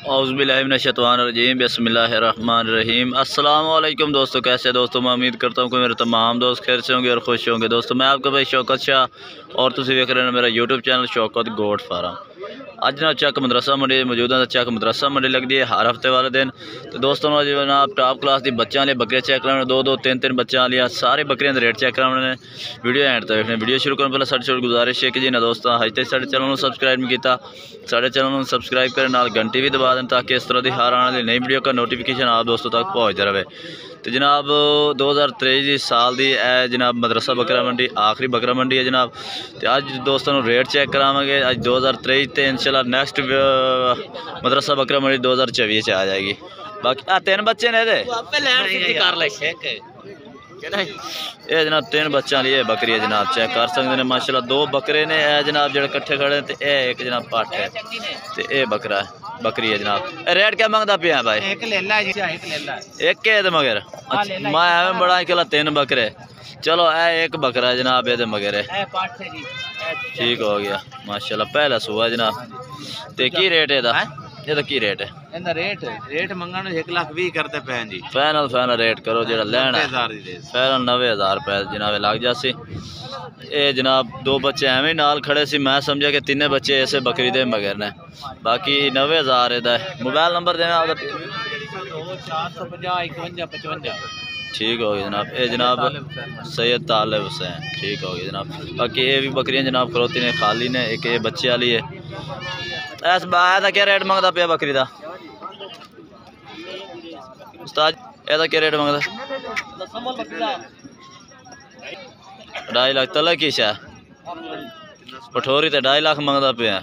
औज़ुबिल्लाहिमिनश्शैतानिर्रजीम बिस्मिल्लाहिर्रहमानिर्रहीम। अस्सलाम वालेकुम दोस्तों, कैसे दोस्तों। मैं उम्मीद करता हूँ कि मेरे तमाम दोस्त खैर से होंगे और खुश होंगे। दोस्तों मैं आपका भाई शौकत शाह और तुम देख रहे हैं मेरा YouTube channel Shaukat goat farm. अज ना चक मदरसा मंडी मौजूद है। चक मदरसा मंडी लगती है हर हफ्ते वाले दिन। तो दोस्तों जो ना टॉप क्लास की बच्चों वाली बकरियां चेक कराने, दो तीन बच्चों वाली सारी बकरियां का रेट चेक कराने। वीडियो एंड तक देखने। वीडियो शुरू करने पहले साड़ी छोटी गुजारिश है कि जी ना दोस्तों अज तक साढ़े चैनल को सबसक्राइब नहीं किया, साढ़े चैनल को सबसक्राइब करें, नाल घंटी भी दबा दें ताकि इस तरह की हर आने वाली नई वीडियो का नोटिफिकेशन आप दोस्तों तक पहुँचता रहे। तो जनाब 2023 साल की जनाब मदरसा बकरा मंडी आखिरी बकरा मंडी है जनाब। तो अज दोस्तों रेट चेक करावे। अज 2023 तो इंशाल्लाह नैक्सट मदरसा बकरा मंडी 2024 आ जाएगी। बाकी तीन बच्चे ने ये जनाब तीन बच्चों लिए बकरी है जनाब, चेक कर सकते हैं माशाल्लाह। दो बकरे ने जनाब जो कट्ठे खड़े तो यह एक जनाब पट है तो यह बकरा है बकरी है जनाब। रेट क्या मंगता पिया भाई? एक है मगर अच्छा मैं एवं बड़ा कि तीन बकरे। चलो ए एक बकरा है जनाब, ये मगर है ठीक हो गया माशाल्लाह। पहला सुबह जनाब ते की रेट है ये की रेट है? रेट मंगन 1,20,000 करते पे जी। फाइनल रेट करो जो लेना फाइनल 90,000 रुपये जनाब लग जासी। ये जनाब दो बच्चे एवं नाल खड़े सी, मैं समझा कि तीन बच्चे ऐसे बकरी दे मगर ने। बाकी 90,000 है। मोबाइल नंबर देना ठीक हो गया जनाब। ये जनाब सैयद तालिब हुसैन ठीक हो गया जनाब। बाकी ये भी बकरियां जनाब खरोती ने खाली ने, एक ये बच्चे वाली है। इस बार क्या रेट मंगता पिया बकरी का उस्ताद? यदा क्या रेट मंगता? 2.5 लाख तला की शा पठोरी तो 2.5 लाख मंगता पिया।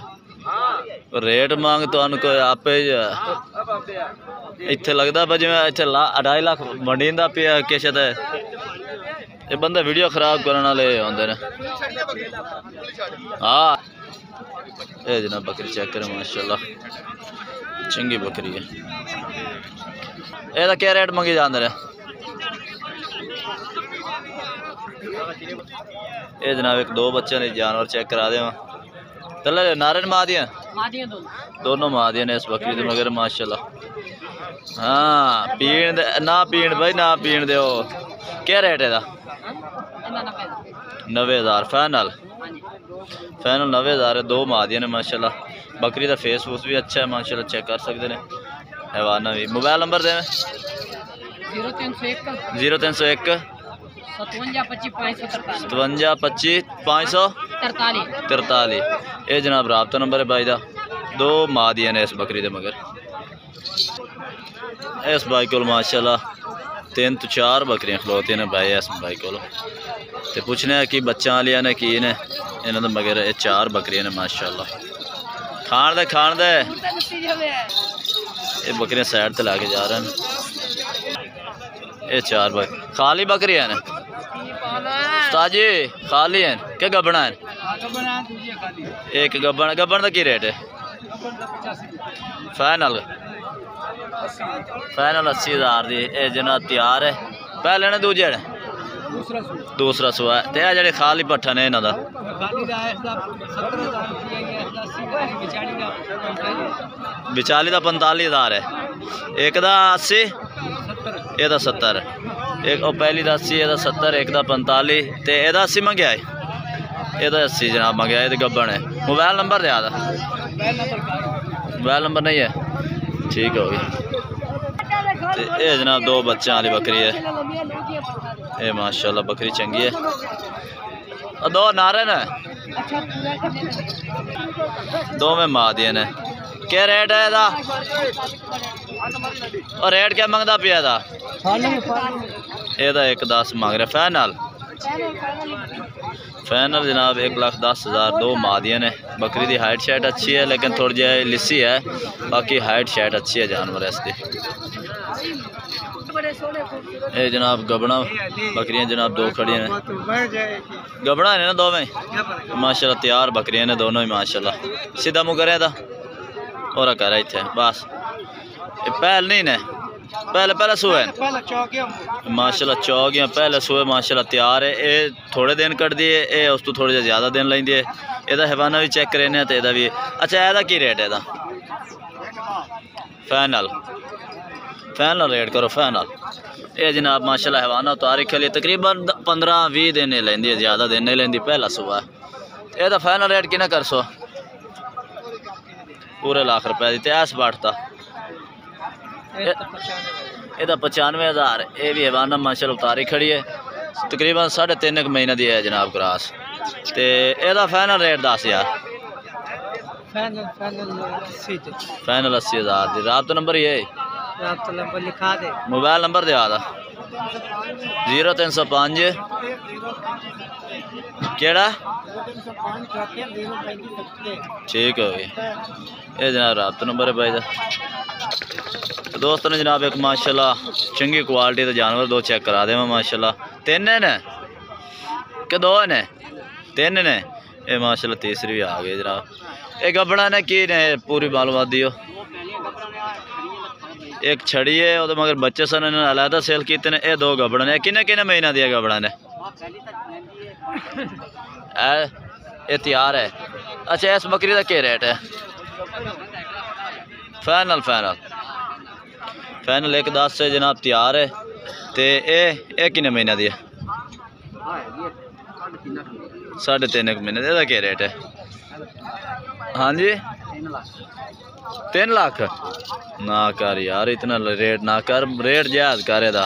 रेट मंग तो कोई आपे इत्थे लगता पर जिमें इतने 2.5 लाख मंडींदा पिया किश। ये बंदा वीडियो खराब करने वाले आते हैं। हाँ ये जनाब बकरी चेक करें माशाल्लाह चंगी बकरी है। ये क्या रेट मंगी जाते रहे? ये जनाब एक दो बच्चे ने जानवर चेक करा दे तले नारे माँ दिया दोनों माँ दिया ने इस बकरी दे मगर माशाल्लाह। हाँ पीण दे ना पीण भाई ना पीण दे। क्या रेट है? 90,000 फाइनल 90,000 है। दो माँ दिया ने माशाल्लाह। बकरी का फेस फूस भी अच्छा है माशाल्लाह, चेक कर सकते हैं। हैवाना भी। मोबाइल नंबर दे 0301 57 25 543। ये जनाब राबता नंबर है भाई का। दो माँ दिया ने इस बकरी दे मगर। इस भाई को माशाल्लाह 3 तो 4 बकरियां खलोती ने भाई इस भाई को। तो पूछने कि बच्चा वालिया ने की ने इन्होंने मगर ये 4 बकरियां ने माशाल्लाह। खान दे ये बकरियां साइड से लाके जा रहे हैं। ये 4 बकरी खाली बकरियां ने ताजी खाली हैं क्या गबना है? एक गबन का की रेट है? फाइनल 80,000 दी। ये जना तैयार है पहले ने दूजे ने दूसरा सुहा ते जेडे खाली पट्ठा ने इन्हों का बिचाली का 45,000 है। एक का 80 एदा 70 एक पहली का 80 एदा 70 एक का 45 तो एदा 80 मंगया है। एदा 80 जनाब मंगया है। गब्बन है। मोबाइल नंबर दे आदा? मोबाइल नंबर नहीं है ठीक हो गया। ये जनाब दो बच्चों वाली बकरी है। ये माशाल्लाह बकरी चंगी है। दो नारे ने दो में माँ दिए ने। क्या रेट है इहदा? और रेट क्या मंगता पिया था? ये 1,10 मांग रहा फाइनल जनाब 1,10,000। दो माँ दिया ने। बकरी की हाइट शाइट अच्छी है लेकिन थोड़ी जी लिस्सी है। बाकी हाइट शाइट अच्छी है जानवर इसकी। ये जनाब गबना बकरियां जनाब दो खड़ियां ने। गबना है ना दो में माशाल्लाह तैयार बकरियां ने दोनों ही माशाल्लाह। सीधा मुँह करे था और करे इतने बस। पहल नहीं ने पहले सूए माशाल्लाह चौकियां पहले सूए माशाल्लाह तैयार है। ये थोड़े दिन कट दी है, ये उस तो थोड़े जे ज़्यादा दिन लेंदी है। ਇਹਦਾ ਹਵਾਨਾ भी चेक करें तो यदा भी। अच्छा ਇਹਦਾ की रेट है? फाइनल फाइनल रेट करो फाइनल। ये जनाब माशाल्लाह हैवाना उतारी खली तकरीबन 15-20 दिन लेंदी है, ज़्यादा दिन नहीं लेंदी। पहला सुबह ये तो फाइनल रेट किना कर सो पूरे लाख रुपए दी ऐस बाटता ये 95,000। ये भी हैवाना माशाल्लाह उतारी खड़ी है तकरीबन 3.5 महीने दी है जनाब क्रॉस। तो यदा फाइनल रेट 10,000 फाइनल 80,000 दी। रात नंबर ये लिखा दे मोबाइल नंबर दे आदा 0305 केड़ा ठीक हो गई। ये जनाब रात नंबर है भाई दा। तो दोस्तों ने जनाब एक माशाल्लाह चंगी क्वालिटी का जानवर दो चेक करा देव माशाल्लाह। 3 ने कि 2 ने 3 ने ये माशाल्लाह तीसरी भी आ गई जनाब। एक गबड़ा ने की ने पूरी मालूमात दियो। एक छड़ी है और मगर बच्चे सन अलहदा सेल किए ने। ये 2 गबड़ा ने किन्ने किन्ने महीना दिया गबड़ा ने ये तैयार है। अच्छा इस बकरी का क्या रेट है फाइनल फाइनल फाइनल 1.10 से जनाब तैयार है। तो ये किन्ने महीना दी है 3.5 महीने का क्या रेट है हाँ जी 3 लाख ना कर यार इतना रेट ना कर। रेट जायज़ कर एदा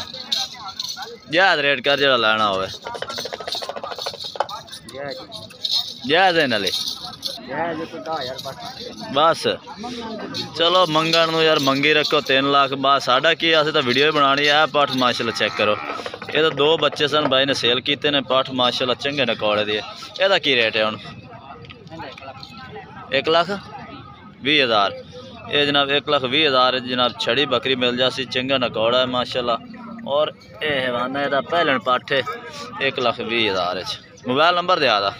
जायज़ रेट कर जरा लेना होवे जायज़ है नाले बस चलो मंगण यार मंगी रखो 3 लाख बाद साढ़ा की असें तो वीडियो ही बनानी है। पठ माशाल्लाह चेक करो ये तो 2 बच्चे सन भाई ने सेल किए ने। पठ माशाल्लाह चंगे नकौड़े दिए। एदा की रेट है हुण 1,20,000 ये जनाब 1,20,000 जनाब छड़ी बकरी मिल जासी चंगा नकौड़ा है माशाल्लाह। और ये हैवाना एदा पहले पठ है 1,20,000। मोबाइल नंबर दे आदा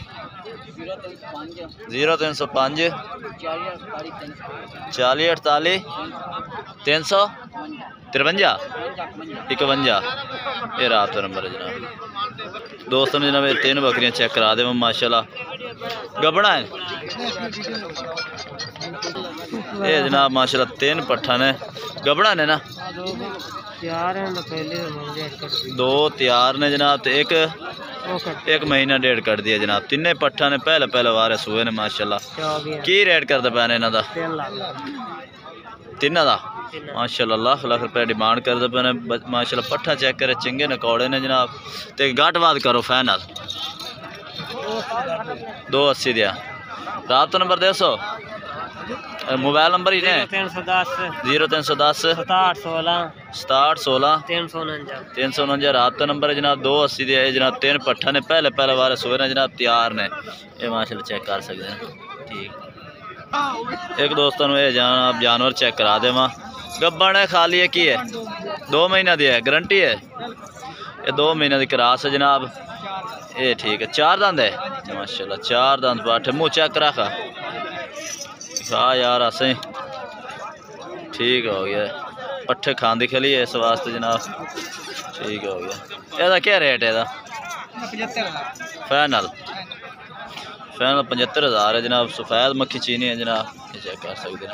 0305 4048 353 51 ये रात नंबर है जनाब। दोस्तों ने जनाब 3 बकरियां चेक करा दे माशाल्लाह गबड़ा है। ये जनाब माशाल्लाह 3 पट्ठा ने गबड़ा ने ना 2 तैयार ने जनाब। तो एक महीना 1.5 कट दिया जनाब। 3 पट्ठा ने पहले वारे सुए ने माशाल्लाह। की रेट करते पैने इन्हां दा 3 दा माशाल्लाह लाख रुपए डिमांड करते पैने माशाल्लाह। पट्ठा चेक करे चंगे नकौड़े ने जनाब। तो घटवाद करो फाइनल 280 दिया। रात नंबर दे सो मोबाइल नंबर ही ने 0310 67 16 349 रात नंबर है जनाब। 280 दिया जनाब। 3 पट्ठा ने पहले वारे सोए ने जनाब तैयार ने। ये माशाल्लाह चेक कर सकते हैं ठीक। एक दोस्तों ने जनाब जानवर चेक करा दे गब्बड़ है खाली है की है 2 महीना दिया है गारंटी है। ये 2 महीने की क्रास है जनाब। ये ठीक है 4 दंद है माशाल्लाह 4 दंद पाठ मुँह चेक रखा हाँ यार असें ठीक हो गया। पट्ठे खांदी खली है इस वास्ते जनाब ठीक हो गया। ਇਹਦਾ क्या रेट है ਇਹਦਾ फाइनल 75,000 है जनाब। सफेद मक्खी चीनी है जनाब। ये चेक कर सकते हैं।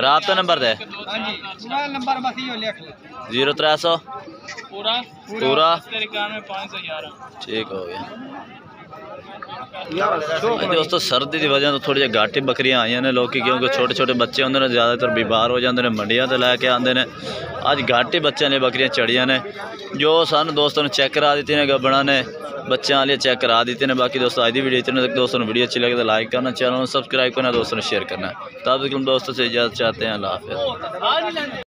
रात का नंबर दे 0300 पूरा ठीक हो गया। दोस्तों सर्दी की वजह तो थोड़ी जी घट ही बकरियां आई ने लोग क्योंकि छोटे छोटे बच्चे होंगे ज़्यादातर बीमार हो जाते हैं मंडिया तो लैके आते हैं। अज घट ही बच्चों ने बकरियां चढ़िया ने जो सन दोस्तों ने चेक करा दी ने गब्बड़ा ने बच्चों वाली चेक करा दी ने। बाकी दोस्तों आज की वीडियो इतने तक दोस्तों वीडियो अच्छी लगे तो लाइक करना चैनल को सब्सक्राइब करना दोस्तों ने शेयर करना। तब तक हम दोस्तों से इजाज़त चाहते हैं। अल्लाह हाफ़िज़।